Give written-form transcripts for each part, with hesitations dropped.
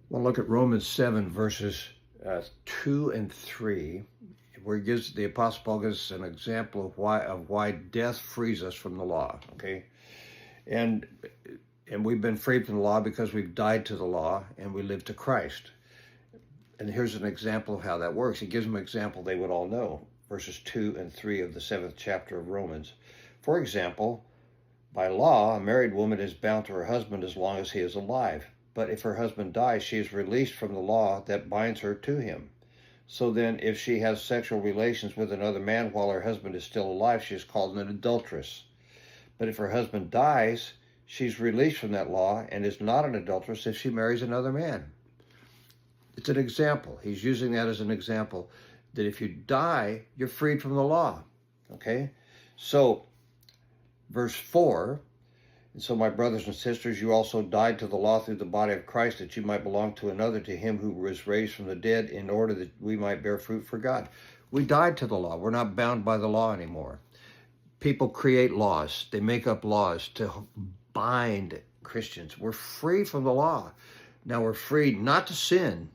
Well, look at Romans 7, verses 2 and 3, where he gives, the Apostle Paul gives an example of why death frees us from the law, okay? And we've been freed from the law because we've died to the law and we live to Christ. And here's an example of how that works. He gives them an example they would all know, verses 2 and 3 of the 7th chapter of Romans. For example, by law, a married woman is bound to her husband as long as he is alive. But if her husband dies, she is released from the law that binds her to him. So then, if she has sexual relations with another man while her husband is still alive, she is called an adulteress. But if her husband dies, she's released from that law and is not an adulteress if she marries another man. It's an example. He's using that as an example that if you die, you're freed from the law. Okay? So, verse 4, and so my brothers and sisters, you also died to the law through the body of Christ, that you might belong to another, to him who was raised from the dead, in order that we might bear fruit for God. We died to the law. We're not bound by the law anymore. People create laws. They make up laws to bind Christians. We're free from the law. Now we're freed not to sin,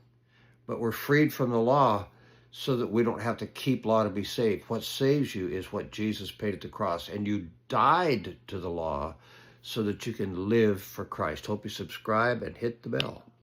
but we're freed from the law so that we don't have to keep law to be saved. What saves you is what Jesus paid at the cross. And you died to the law so that you can live for Christ. Hope you subscribe and hit the bell.